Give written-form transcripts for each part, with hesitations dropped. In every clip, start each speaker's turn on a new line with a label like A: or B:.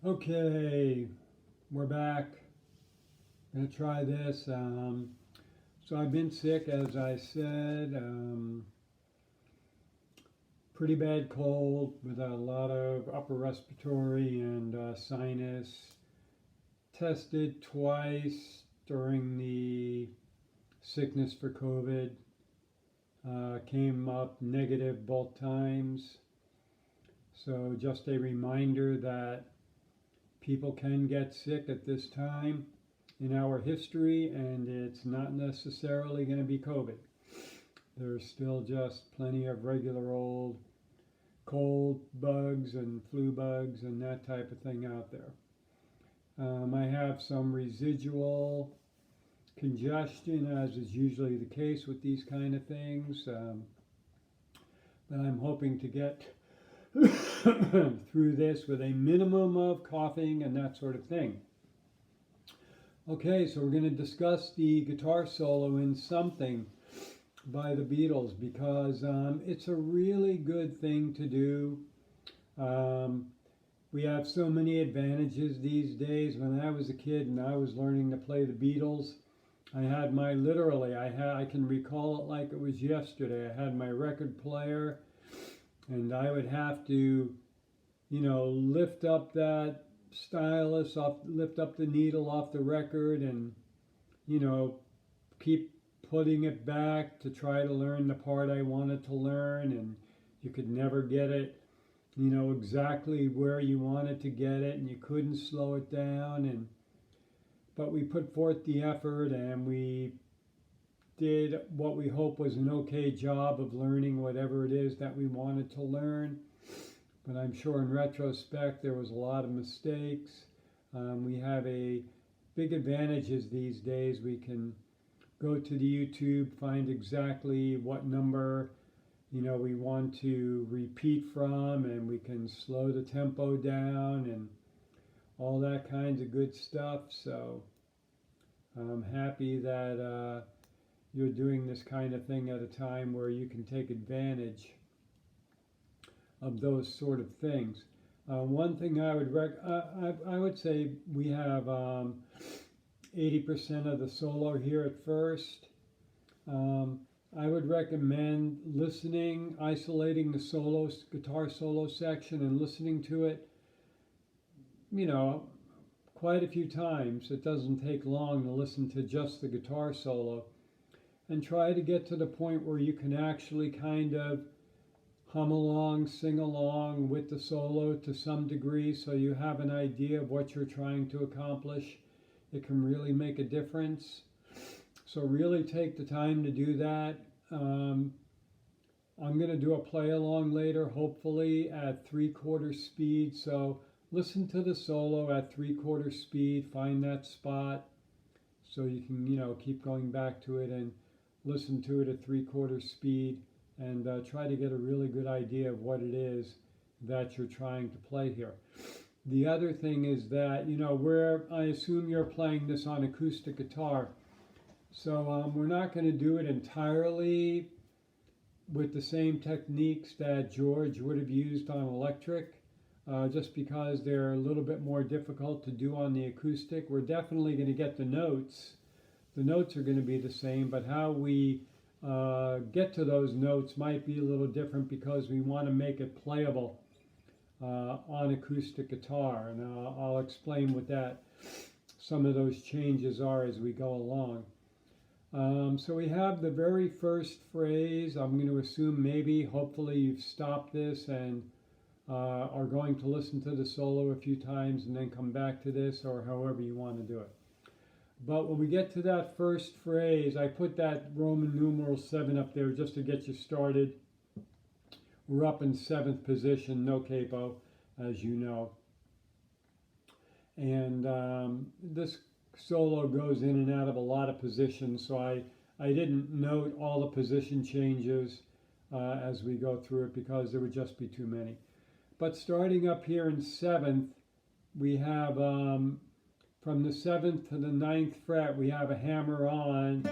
A: Okay, we're back. Gonna try this. So I've been sick, as I said. Pretty bad cold with a lot of upper respiratory and sinus. Tested twice during the sickness for COVID. Came up negative both times. So just a reminder that people can get sick at this time in our history, and it's not necessarily going to be COVID. There's still just plenty of regular old cold bugs and flu bugs and that type of thing out there. I have some residual congestion, as is usually the case with these kind of things, but I'm hoping to get through this with a minimum of coughing and that sort of thing. Okay, so we're going to discuss the guitar solo in Something by the Beatles because it's a really good thing to do. We have so many advantages these days. When I was a kid and I was learning to play the Beatles, I had my I can recall it like it was yesterday. I had my record player, and I would have to, lift up that stylus lift up the needle off the record, and keep putting it back to try to learn the part I wanted to learn, and you could never get it, exactly where you wanted to get it, and you couldn't slow it down, but we put forth the effort, and we did what we hope was an okay job of learning whatever it is that we wanted to learn. But I'm sure in retrospect there was a lot of mistakes. We have a big advantages these days. We can go to the YouTube, find exactly what number we want to repeat from, and we can slow the tempo down and all that kinds of good stuff. So I'm happy that you're doing this kind of thing at a time where you can take advantage of those sort of things. One thing I would say we have 80% of the solo here at first. I would recommend isolating the guitar solo section and listening to it, quite a few times. It doesn't take long to listen to just the guitar solo, and try to get to the point where you can actually kind of hum along, sing along with the solo to some degree, so you have an idea of what you're trying to accomplish. It can really make a difference. So really take the time to do that. I'm going to do a play along later, hopefully at 3/4 speed. So listen to the solo at 3/4 speed, find that spot so you can, keep going back to it and listen to it at 3/4 speed, and try to get a really good idea of what it is that you're trying to play here. The other thing is that, I assume you're playing this on acoustic guitar. So we're not going to do it entirely with the same techniques that George would have used on electric, just because they're a little bit more difficult to do on the acoustic. We're definitely going to get the notes. The notes are going to be the same, but how we get to those notes might be a little different because we want to make it playable on acoustic guitar, and I'll explain what some of those changes are as we go along. So we have the very first phrase. I'm going to assume hopefully you've stopped this and are going to listen to the solo a few times and then come back to this, or however you want to do it. But when we get to that first phrase, I put that Roman numeral 7 up there just to get you started. We're up in 7th position, no capo, as you know. And this solo goes in and out of a lot of positions, so I didn't note all the position changes as we go through it because there would just be too many. But starting up here in 7th, we have from the 7th to the 9th fret, we have a hammer on.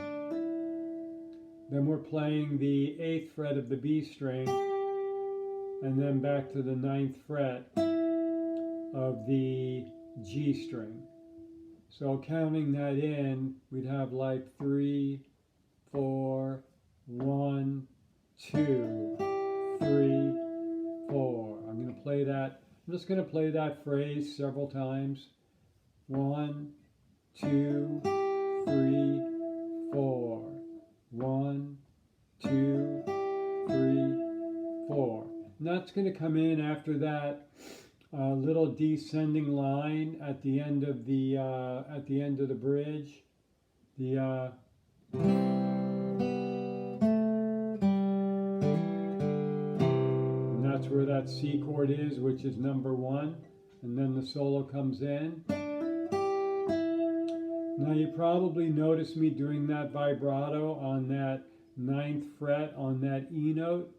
A: Then we're playing the 8th fret of the B string, and then back to the 9th fret. of the G string. So counting that in, we'd have like 3, 4, 1, 2, 3, 4. I'm going to play that. I'm just going to play that phrase several times. 1, 2, 3, 4. 1, 2, 3, 4. And that's going to come in after that little descending line at the end of the bridge. And that's where that C chord is, which is number 1, and then the solo comes in. Now you probably noticed me doing that vibrato on that 9th fret on that E note.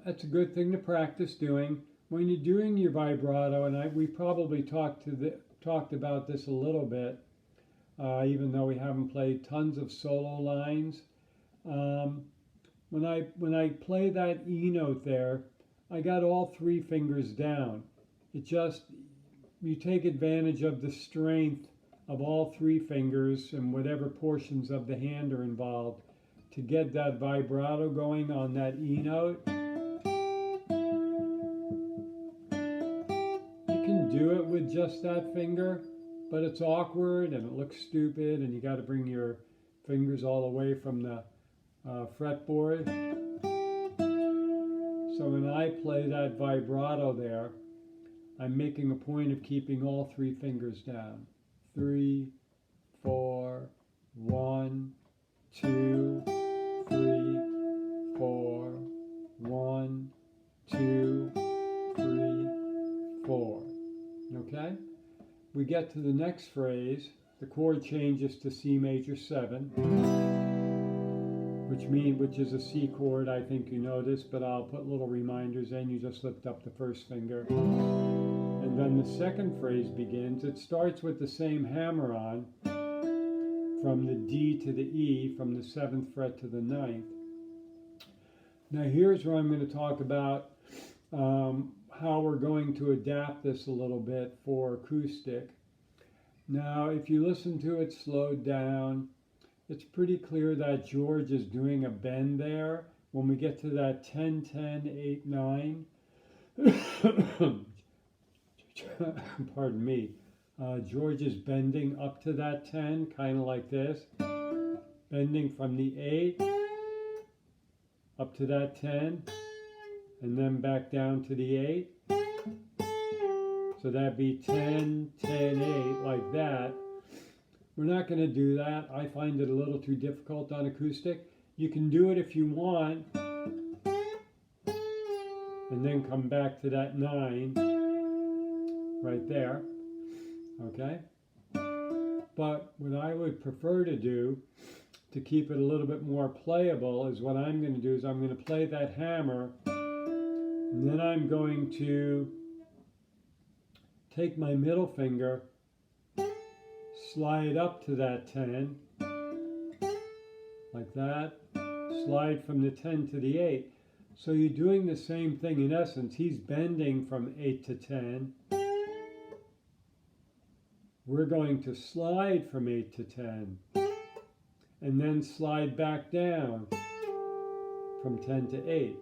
A: That's a good thing to practice doing. When you're doing your vibrato, and we probably talked about this a little bit, even though we haven't played tons of solo lines. When I play that E note there, I got all 3 fingers down. You take advantage of the strength of all 3 fingers and whatever portions of the hand are involved to get that vibrato going on that E note. You can do it with just that finger, but it's awkward and it looks stupid, and you got to bring your fingers all away from the fretboard. So when I play that vibrato there, I'm making a point of keeping all 3 fingers down. 3, 4, 1, 2, 3, 4, 1, 2, 3, 4. Okay? We get to the next phrase. The chord changes to C major 7, which is a C chord, I think you noticed, but I'll put little reminders in. You just lift up the first finger. And then the second phrase begins. It starts with the same hammer on from the D to the E, from the 7th fret to the 9th. Now here's where I'm going to talk about how we're going to adapt this a little bit for acoustic. Now, if you listen to it slowed down, it's pretty clear that George is doing a bend there. When we get to that 10, 10, 8, 9, pardon me, George is bending up to that 10, kind of like this, bending from the 8 up to that 10, and then back down to the 8. So that'd be 10, 10, 8, like that. We're not going to do that. I find it a little too difficult on acoustic. You can do it if you want, and then come back to that 9 right there. Okay? But what I would prefer to do to keep it a little bit more playable is what I'm going to do is I'm going to play that hammer, and then I'm going to take my middle finger, slide up to that 10, like that, slide from the 10 to the 8. So you're doing the same thing in essence. He's bending from 8 to 10. We're going to slide from 8 to 10, and then slide back down from 10 to 8.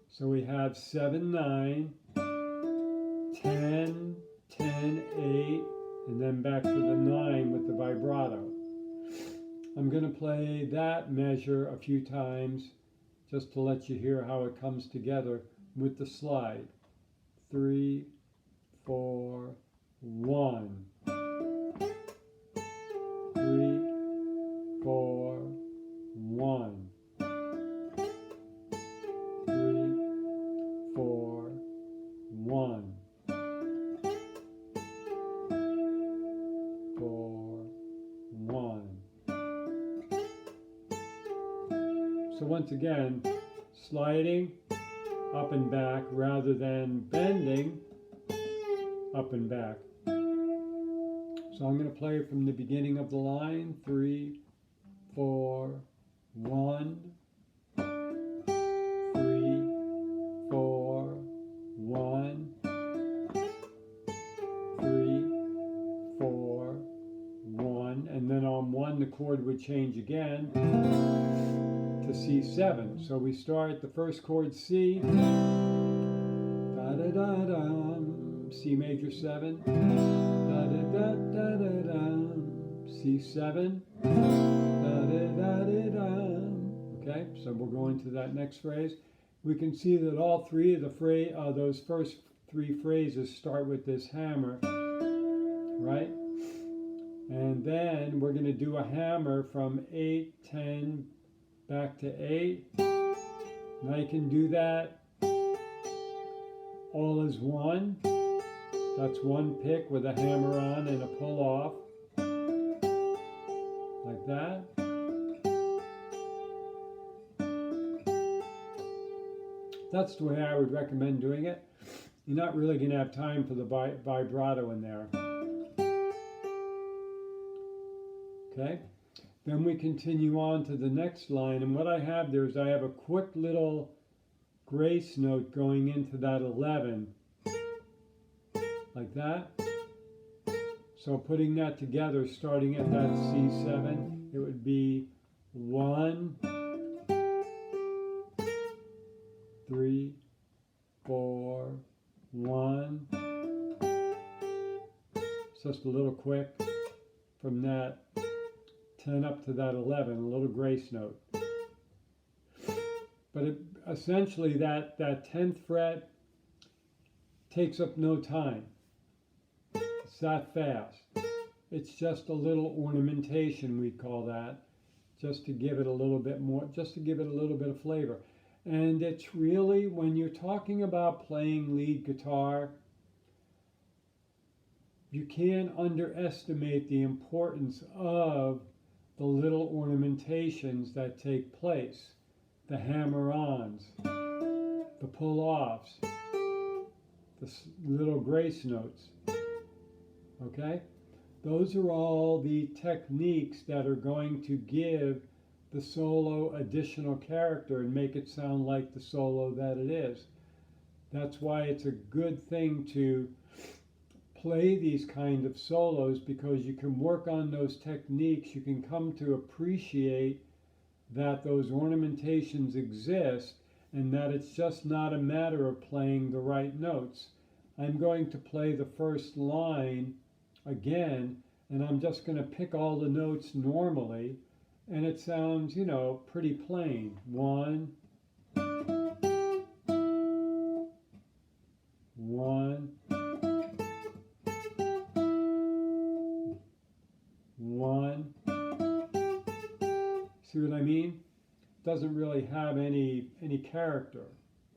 A: So we have 7, 9, 10, 10, 8, and then back to the 9 with the vibrato. I'm going to play that measure a few times just to let you hear how it comes together with the slide. 3, 4, 1. 3, 4, 1. 3, 4, 1. 4, 1. So once again, sliding up and back rather than bending up and back. So I'm going to play from the beginning of the line. 3, 4, 1. 3, 4, 1. 1, the chord would change again to C7. So we start the first chord C, da da da da, C major 7, da da da da da da, C7, da da da da da. Okay, so we'll go into that next phrase. We can see that all three of those first three phrases start with this hammer, right? And then we're going to do a hammer from 8, 10, back to 8. And I can do that all as one. That's one pick with a hammer on and a pull off, like that. That's the way I would recommend doing it. You're not really going to have time for the vibrato in there. Okay, then we continue on to the next line, and what I have there is I have a quick little grace note going into that 11, like that. So putting that together, starting at that C7, it would be 1, 3, 4, 1. It's just a little quick from that 10 up to that 11, a little grace note. But essentially that 10th fret takes up no time. It's that fast. It's just a little ornamentation, we call that, just to give it a little bit more, just to give it a little bit of flavor. And it's really, when you're talking about playing lead guitar, you can't underestimate the importance of the little ornamentations that take place. The hammer-ons, the pull-offs, the little grace notes. Okay? Those are all the techniques that are going to give the solo additional character and make it sound like the solo that it is. That's why it's a good thing to play these kind of solos, because you can work on those techniques. You can come to appreciate that those ornamentations exist and that it's just not a matter of playing the right notes. I'm going to play the first line again, and I'm just going to pick all the notes normally, and it sounds, you know, pretty plain. 1, 1, 1. See what I mean? Doesn't really have any character.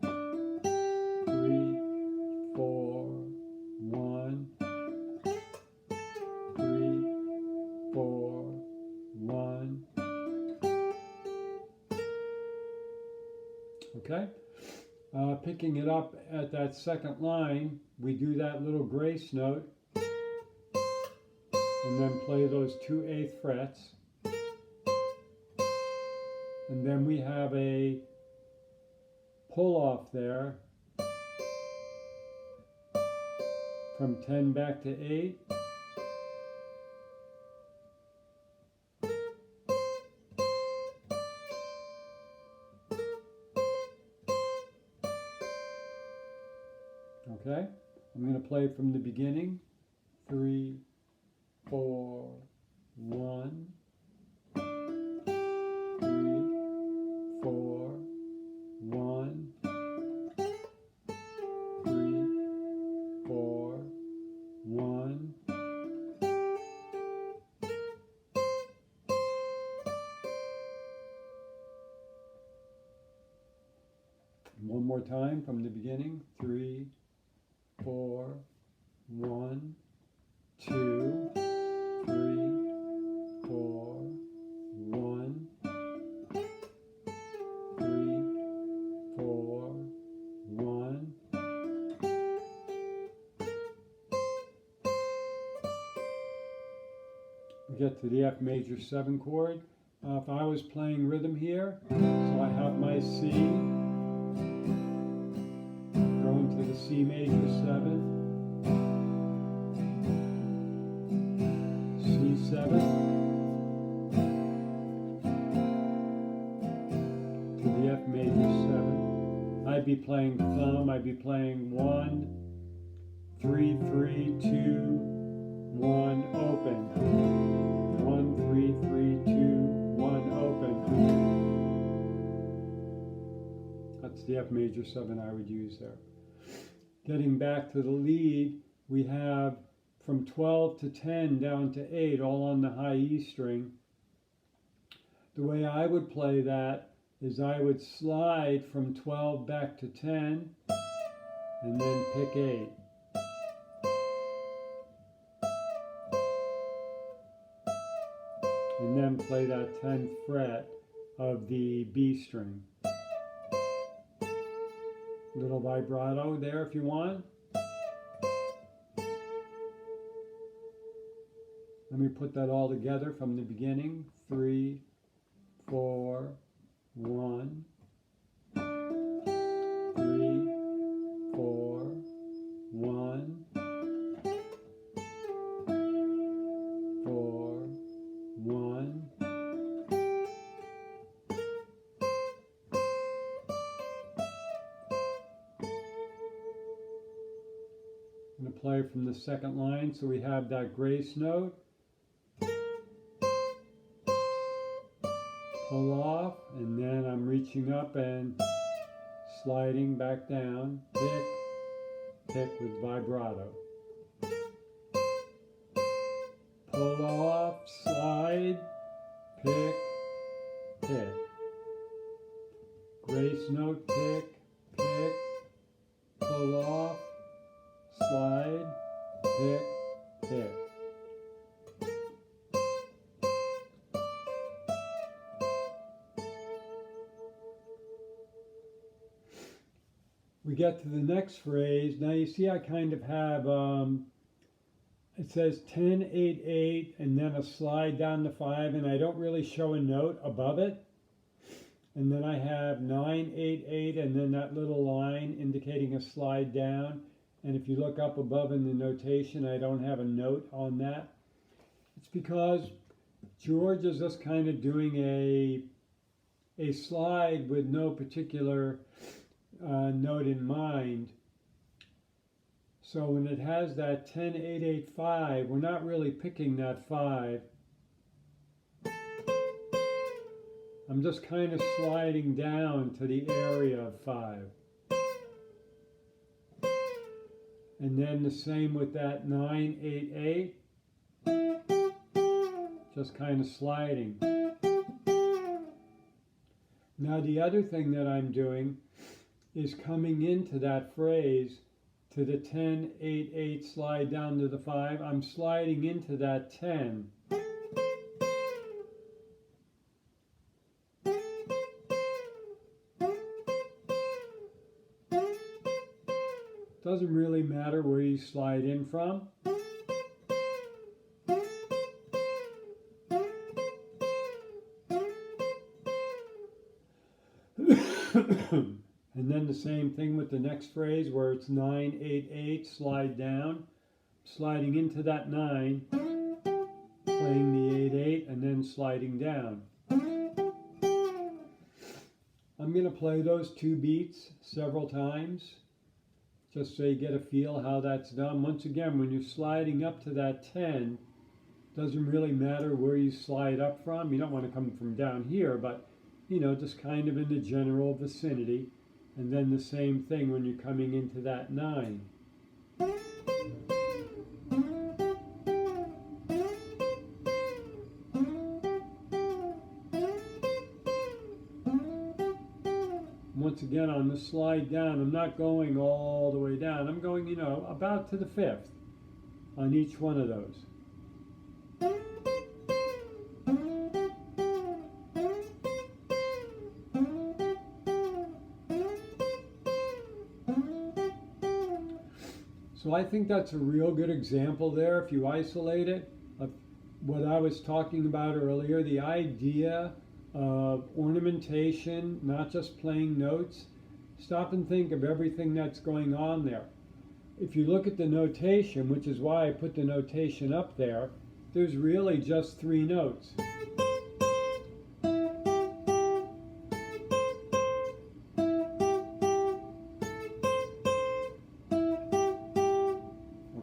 A: 3, 4, 1, 3, 4, 1. Okay? Picking it up at that second line, we do that little grace note and then play those 2 8th frets. And then we have a pull off there from 10 back to 8. Okay, I'm going to play from the beginning. 3, 4, 1. 3, 4, 1. 3, 4, 1. One more time from the beginning. 3, 4, 1, 2, 3, 4, 1, 3, 4, 1. We get to the F major 7 chord. If I was playing rhythm here, so I have my C, going to the C major 7, C7, I'd be playing thumb. I'd be playing 1, 3, 3, 2, 1, open. 1, 3, 3, 2, 1, open. That's the F major 7 I would use there. Getting back to the lead, we have from 12 to 10 down to 8, all on the high E string. The way I would play that is I would slide from 12 back to 10 and then pick 8. And then play that 10th fret of the B string. Little vibrato there if you want. Let me put that all together from the beginning. 3, 4, 1, 3, 4, 1, 4, 1. I'm going to play from the second line, so we have that grace note. Pull off, and then I'm reaching up and sliding back down. Pick, pick with vibrato. Pull off, slide, pick, pick. Grace note, pick, pick, pull off, slide, pick, pick. We get to the next phrase. Now you see I kind of have, it says 10, 8, 8, and then a slide down to 5, and I don't really show a note above it. And then I have 9, 8, 8, and then that little line indicating a slide down. And if you look up above in the notation, I don't have a note on that. It's because George is just kind of doing a slide with no particular note in mind. So when it has that 10, 8, 8, 5, we're not really picking that 5. I'm just kind of sliding down to the area of 5. And then the same with that 9, 8, 8. Just kind of sliding. Now the other thing that I'm doing is coming into that phrase to the 10, 8, 8, slide down to the 5. I'm sliding into that 10. Doesn't really matter where you slide in from. And then the same thing with the next phrase where it's 9, 8, 8, slide down, sliding into that 9, playing the 8, 8, and then sliding down. I'm going to play those 2 beats several times, just so you get a feel how that's done. Once again, when you're sliding up to that 10, doesn't really matter where you slide up from. You don't want to come from down here, but, you know, just kind of in the general vicinity. And then the same thing when you're coming into that 9. Once again, on the slide down, I'm not going all the way down. I'm going, you know, about to the 5th on each one of those. So I think that's a real good example there, if you isolate it, of what I was talking about earlier, the idea of ornamentation, not just playing notes. Stop and think of everything that's going on there. If you look at the notation, which is why I put the notation up there, there's really just 3 notes.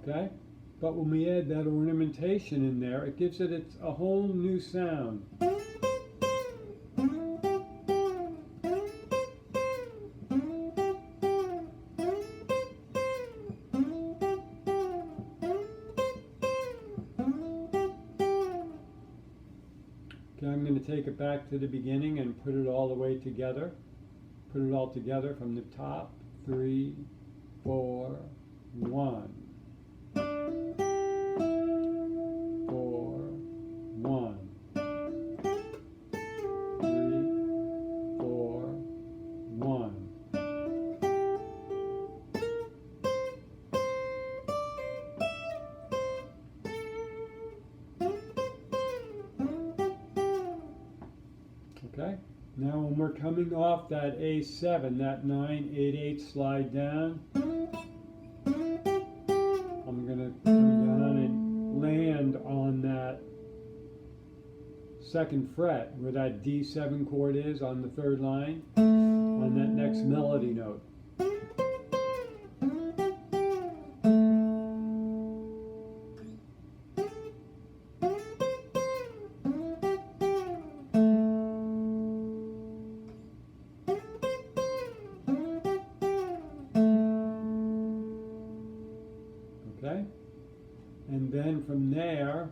A: Okay? But when we add that ornamentation in there, it gives it a whole new sound. Okay, I'm going to take it back to the beginning and put it all the way together. Put it all together from the top. 3, 4, 1. 4, 1. 3, 4, 1. Okay, now when we're coming off that A7, that 9/8/8 slide down, I'm going to come down and land on that second fret where that D7 chord is on the third line, on that next melody note. Okay, and then from there,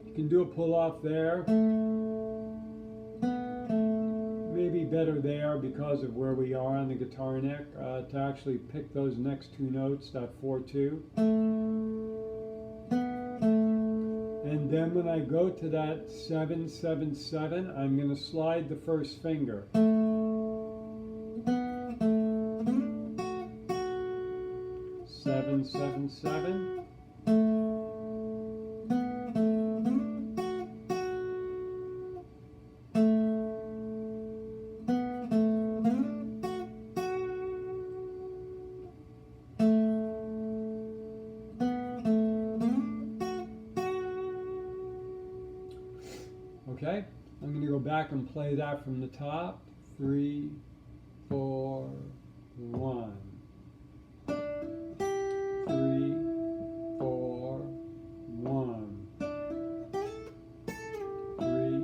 A: you can do a pull off there. Maybe better there because of where we are on the guitar neck to actually pick those next two notes, that 4/2. And then when I go to that 7/7/7, I'm going to slide the first finger. 7/7/7. Okay, I'm going to go back and play that from the top. 3, 4, 1. 3, 4, 1. 3,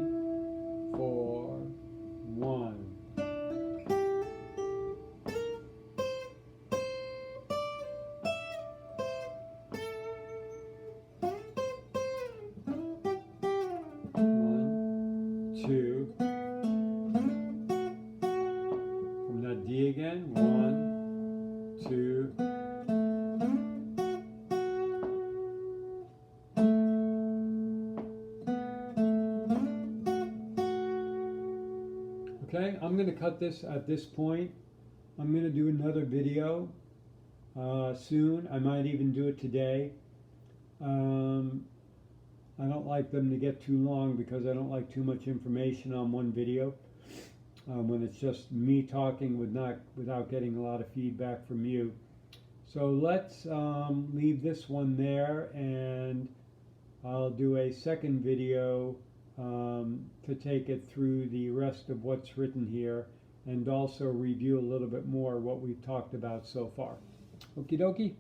A: 4, 1. Two. From that D again. 1, 2. Okay, I'm going to cut this at this point. I'm going to do another video soon. I might even do it today. I don't like them to get too long because I don't like too much information on one video. When it's just me talking without getting a lot of feedback from you. So let's leave this one there, and I'll do a second video to take it through the rest of what's written here and also review a little bit more what we've talked about so far. Okie dokie.